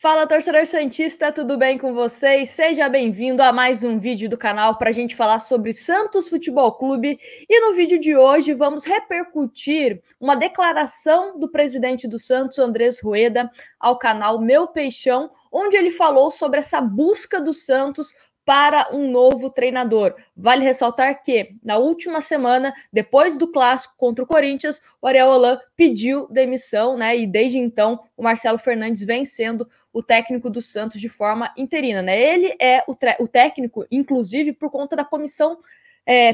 Fala, torcedor santista, tudo bem com vocês? Seja bem-vindo a mais um vídeo do canal para a gente falar sobre Santos Futebol Clube. E no vídeo de hoje vamos repercutir uma declaração do presidente do Santos, Andrés Rueda, ao canal Meu Peixão, onde ele falou sobre essa busca do Santos para um novo treinador. Vale ressaltar que, na última semana, depois do clássico contra o Corinthians, o Ariel Holan pediu demissão, né? E desde então, o Marcelo Fernandes vem sendo o técnico do Santos de forma interina, né? Ele é o técnico, inclusive, por conta da comissão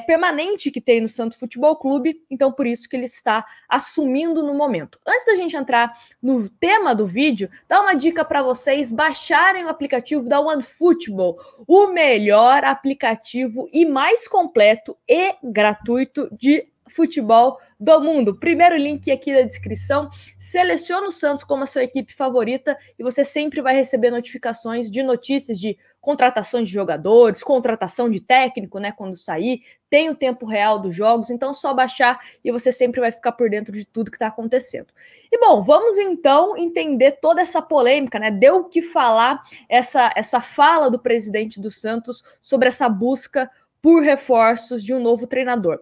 permanente que tem no Santos Futebol Clube, então por isso que ele está assumindo no momento. Antes da gente entrar no tema do vídeo, dá uma dica para vocês baixarem o aplicativo da OneFootball, o melhor aplicativo e mais completo e gratuito de futebol do mundo. Primeiro link aqui na descrição. Seleciona o Santos como a sua equipe favorita e você sempre vai receber notificações de notícias de contratações de jogadores, contratação de técnico, né, quando sair, tem o tempo real dos jogos, então só baixar e você sempre vai ficar por dentro de tudo que está acontecendo. E bom, vamos então entender toda essa polêmica, né, deu o que falar essa fala do presidente do Santos sobre essa busca por reforços de um novo treinador.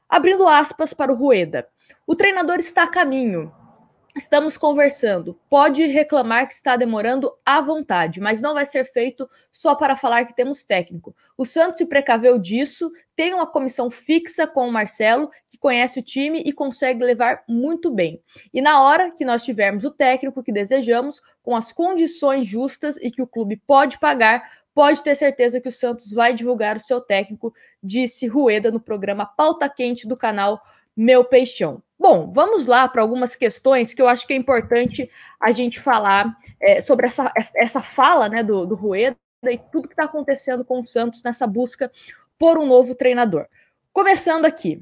Abrindo aspas para o Rueda, o treinador está a caminho. Estamos conversando. Pode reclamar que está demorando à vontade, mas não vai ser feito só para falar que temos técnico. O Santos se precaveu disso, tem uma comissão fixa com o Marcelo, que conhece o time e consegue levar muito bem. E na hora que nós tivermos o técnico que desejamos, com as condições justas e que o clube pode pagar, pode ter certeza que o Santos vai divulgar o seu técnico, disse Rueda no programa Pauta Quente do canal Meu Peixão. Bom, vamos lá para algumas questões que eu acho que é importante a gente falar sobre essa fala, né, do Rueda e tudo que está acontecendo com o Santos nessa busca por um novo treinador. Começando aqui.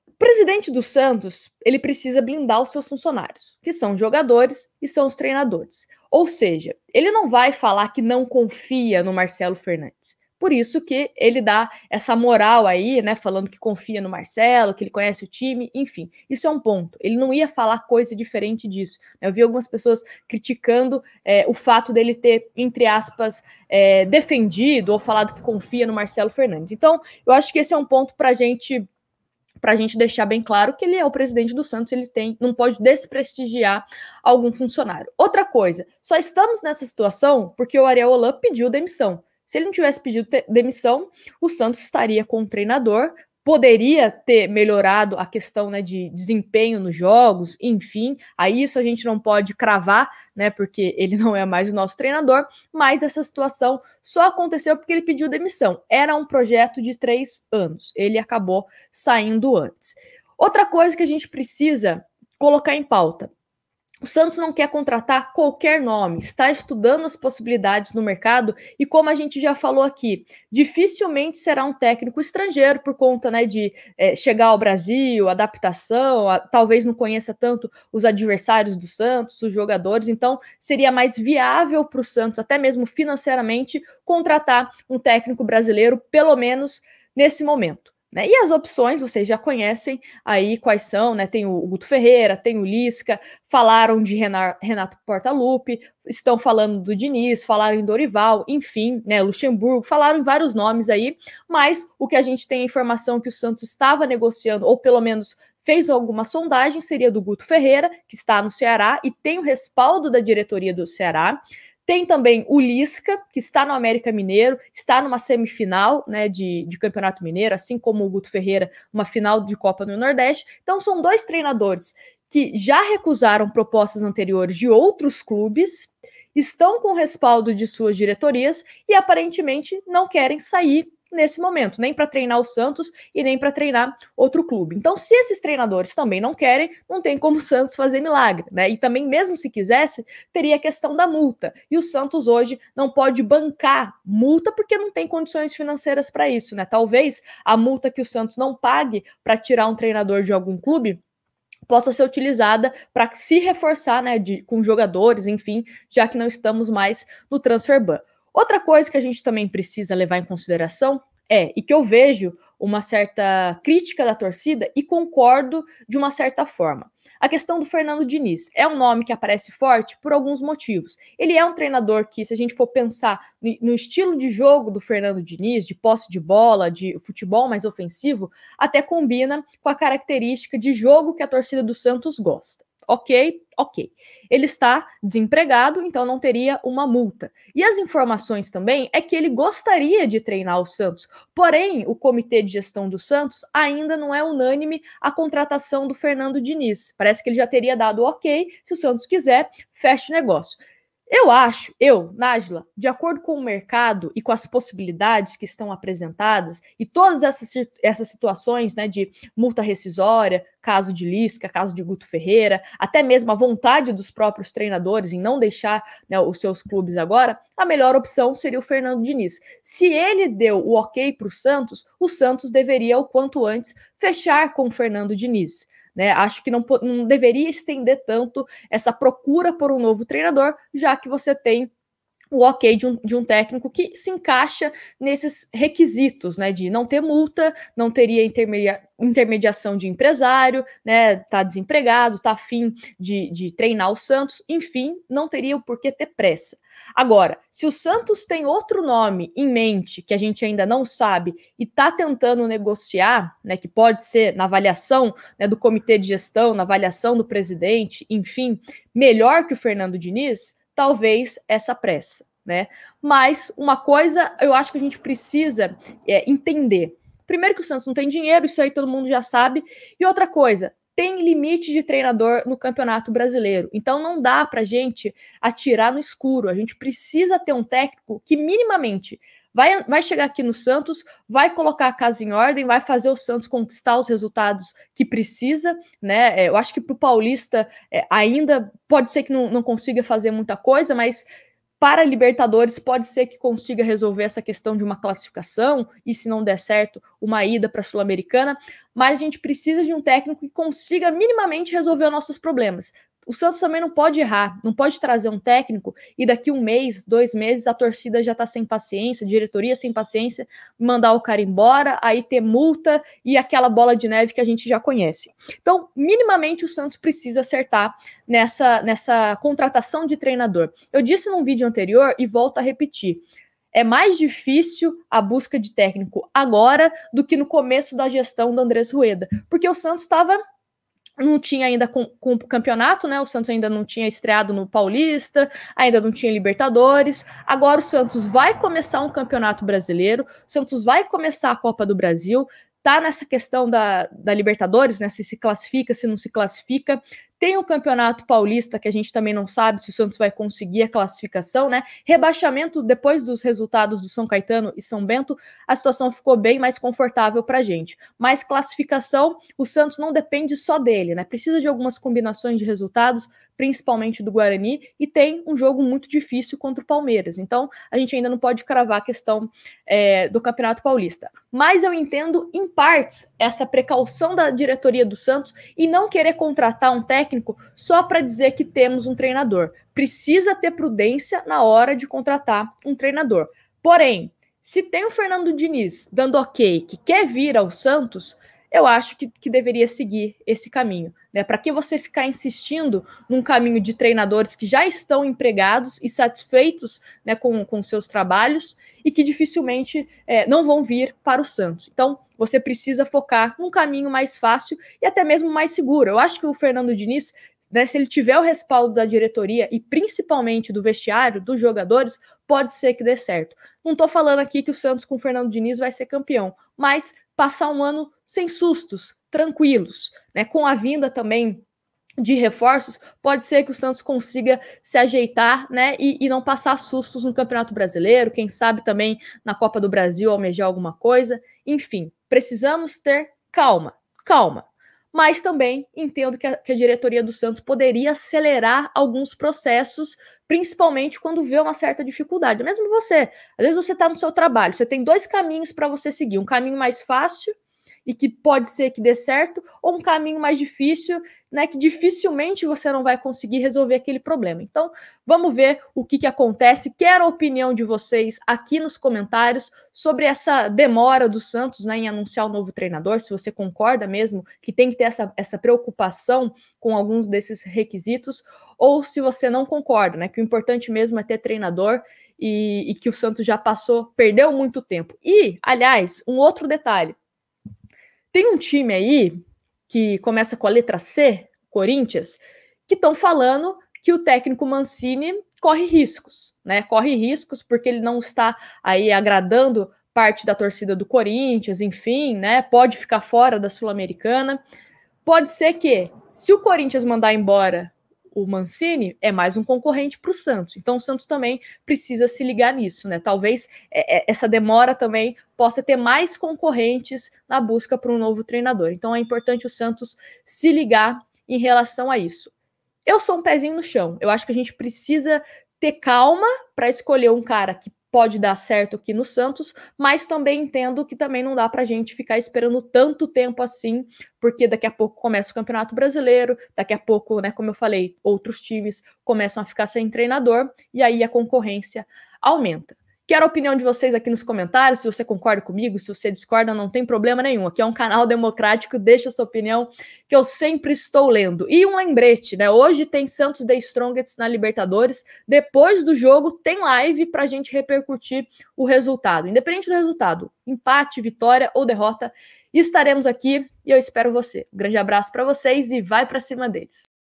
O presidente do Santos, ele precisa blindar os seus funcionários, que são os jogadores e são os treinadores. Ou seja, ele não vai falar que não confia no Marcelo Fernandes. Por isso que ele dá essa moral aí, né, falando que confia no Marcelo, que ele conhece o time, enfim, isso é um ponto. Ele não ia falar coisa diferente disso. Eu vi algumas pessoas criticando o fato dele ter, entre aspas, defendido ou falado que confia no Marcelo Fernandes. Então, eu acho que esse é um ponto para a gente deixar bem claro que ele é o presidente do Santos, ele não pode desprestigiar algum funcionário. Outra coisa, só estamos nessa situação porque o Ariel Holan pediu demissão. Se ele não tivesse pedido demissão, o Santos estaria com um treinador, poderia ter melhorado a questão, né, de desempenho nos jogos, enfim, aí isso a gente não pode cravar, né, porque ele não é mais o nosso treinador, mas essa situação só aconteceu porque ele pediu demissão. Era um projeto de 3 anos, ele acabou saindo antes. Outra coisa que a gente precisa colocar em pauta: o Santos não quer contratar qualquer nome, está estudando as possibilidades no mercado e, como a gente já falou aqui, dificilmente será um técnico estrangeiro por conta, né, de chegar ao Brasil, adaptação, talvez não conheça tanto os adversários do Santos, os jogadores, então seria mais viável para o Santos, até mesmo financeiramente, contratar um técnico brasileiro, pelo menos nesse momento. Né? E as opções vocês já conhecem aí quais são, né? Tem o Guto Ferreira, tem o Lisca, falaram de Renato Portaluppi, estão falando do Diniz, falaram em Dorival, enfim, né? Luxemburgo, falaram em vários nomes aí, mas o que a gente tem a informação que o Santos estava negociando, ou pelo menos fez alguma sondagem, seria do Guto Ferreira, que está no Ceará e tem o respaldo da diretoria do Ceará. Tem também o Lisca, que está no América Mineiro, está numa semifinal, né, de Campeonato Mineiro, assim como o Guto Ferreira, uma final de Copa no Nordeste. Então são 2 treinadores que já recusaram propostas anteriores de outros clubes, estão com o respaldo de suas diretorias e aparentemente não querem sair nesse momento, nem para treinar o Santos e nem para treinar outro clube. Então, se esses treinadores também não querem, não tem como o Santos fazer milagre, né? E também, mesmo se quisesse, teria a questão da multa. E o Santos hoje não pode bancar multa porque não tem condições financeiras para isso, né? Talvez a multa que o Santos não pague para tirar um treinador de algum clube possa ser utilizada para se reforçar, né, com jogadores, enfim, já que não estamos mais no transfer ban. Outra coisa que a gente também precisa levar em consideração e que eu vejo uma certa crítica da torcida e concordo de uma certa forma. A questão do Fernando Diniz é um nome que aparece forte por alguns motivos. Ele é um treinador que, se a gente for pensar no estilo de jogo do Fernando Diniz, de posse de bola, de futebol mais ofensivo, até combina com a característica de jogo que a torcida do Santos gosta. Ok. Ele está desempregado, então não teria uma multa. E as informações também é que ele gostaria de treinar o Santos, porém o comitê de gestão do Santos ainda não é unânime a contratação do Fernando Diniz. Parece que ele já teria dado ok, se o Santos quiser, fecha o negócio. Nájila, de acordo com o mercado e com as possibilidades que estão apresentadas e todas essas situações, né, de multa rescisória, caso de Lisca, caso de Guto Ferreira, até mesmo a vontade dos próprios treinadores em não deixar, né, os seus clubes agora, a melhor opção seria o Fernando Diniz. Se ele deu o ok para o Santos deveria, o quanto antes, fechar com o Fernando Diniz. Né, acho que não deveria estender tanto essa procura por um novo treinador, já que você tem o ok de um técnico que se encaixa nesses requisitos, né, de não ter multa, não teria intermediação de empresário, né, tá desempregado, tá afim de treinar o Santos, enfim, não teria o porquê ter pressa. Agora, se o Santos tem outro nome em mente que a gente ainda não sabe e está tentando negociar, né, que pode ser na avaliação, né, do comitê de gestão, na avaliação do presidente, enfim, melhor que o Fernando Diniz, talvez essa pressa, né? Mas uma coisa eu acho que a gente precisa entender. Primeiro que o Santos não tem dinheiro, isso aí todo mundo já sabe. E outra coisa, tem limite de treinador no Campeonato Brasileiro. Então não dá pra gente atirar no escuro. A gente precisa ter um técnico que minimamente vai chegar aqui no Santos, vai colocar a casa em ordem, vai fazer o Santos conquistar os resultados que precisa, né? Eu acho que pro Paulista ainda pode ser que não consiga fazer muita coisa, mas para a Libertadores pode ser que consiga resolver essa questão de uma classificação e, se não der certo, uma ida para a Sul-Americana, mas a gente precisa de um técnico que consiga minimamente resolver os nossos problemas. O Santos também não pode errar, não pode trazer um técnico e daqui 1 mês, 2 meses, a torcida já está sem paciência, a diretoria sem paciência, mandar o cara embora, aí ter multa e aquela bola de neve que a gente já conhece. Então, minimamente, o Santos precisa acertar nessa contratação de treinador. Eu disse num vídeo anterior e volto a repetir. É mais difícil a busca de técnico agora do que no começo da gestão do Andrés Rueda, porque o Santos não tinha ainda com o campeonato, né? O Santos ainda não tinha estreado no Paulista, ainda não tinha Libertadores. Agora o Santos vai começar um campeonato brasileiro, o Santos vai começar a Copa do Brasil, tá nessa questão da Libertadores, né? Se classifica, se não se classifica. Tem o Campeonato Paulista, que a gente também não sabe se o Santos vai conseguir a classificação, né? Rebaixamento, depois dos resultados do São Caetano e São Bento, a situação ficou bem mais confortável pra gente. Mas classificação, o Santos não depende só dele, né? Precisa de algumas combinações de resultados, principalmente do Guarani, e tem um jogo muito difícil contra o Palmeiras. Então, a gente ainda não pode cravar a questão do Campeonato Paulista. Mas eu entendo, em partes, essa precaução da diretoria do Santos e não querer contratar um técnico só para dizer que temos um treinador. Precisa ter prudência na hora de contratar um treinador. Porém, se tem o Fernando Diniz dando ok, que quer vir ao Santos, eu acho que deveria seguir esse caminho, né? Para que você ficar insistindo num caminho de treinadores que já estão empregados e satisfeitos, né, com seus trabalhos e que dificilmente não vão vir para o Santos. Então, você precisa focar num caminho mais fácil e até mesmo mais seguro. Eu acho que o Fernando Diniz, né, se ele tiver o respaldo da diretoria e principalmente do vestiário, dos jogadores, pode ser que dê certo. Não estou falando aqui que o Santos com o Fernando Diniz vai ser campeão, mas passar um ano sem sustos, tranquilos, né, com a vinda também de reforços, pode ser que o Santos consiga se ajeitar, né, e não passar sustos no Campeonato Brasileiro, quem sabe também na Copa do Brasil almejar alguma coisa. Enfim, precisamos ter calma. Mas também entendo que a diretoria do Santos poderia acelerar alguns processos, principalmente quando vê uma certa dificuldade. Mesmo você, às vezes você está no seu trabalho, você tem 2 caminhos para você seguir, um caminho mais fácil e que pode ser que dê certo, ou um caminho mais difícil, né, que dificilmente você não vai conseguir resolver aquele problema. Então, vamos ver o que acontece. Quero a opinião de vocês aqui nos comentários sobre essa demora do Santos, né, em anunciar o novo treinador, se você concorda mesmo que tem que ter essa preocupação com alguns desses requisitos, ou se você não concorda, né, que o importante mesmo é ter treinador e que o Santos já perdeu muito tempo. E, aliás, um outro detalhe, tem um time aí que começa com a letra C, Corinthians, que estão falando que o técnico Mancini corre riscos, né? Corre riscos porque ele não está aí agradando parte da torcida do Corinthians, enfim, né? Pode ficar fora da Sul-Americana. Pode ser que, se o Corinthians mandar embora o Mancini, é mais um concorrente para o Santos. Então o Santos também precisa se ligar nisso, né? Talvez essa demora também possa ter mais concorrentes na busca por um novo treinador. Então é importante o Santos se ligar em relação a isso. Eu sou um pezinho no chão. Eu acho que a gente precisa ter calma para escolher um cara que pode dar certo aqui no Santos, mas também entendo que também não dá para a gente ficar esperando tanto tempo assim, porque daqui a pouco começa o Campeonato Brasileiro, daqui a pouco, né, como eu falei, outros times começam a ficar sem treinador, e aí a concorrência aumenta. Quero a opinião de vocês aqui nos comentários, se você concorda comigo, se você discorda, não tem problema nenhum. Aqui é um canal democrático, deixa sua opinião, que eu sempre estou lendo. E um lembrete, né? Hoje tem Santos The Strongest na Libertadores. Depois do jogo, tem live pra gente repercutir o resultado. Independente do resultado, empate, vitória ou derrota, estaremos aqui e eu espero você. Um grande abraço para vocês e vai para cima deles.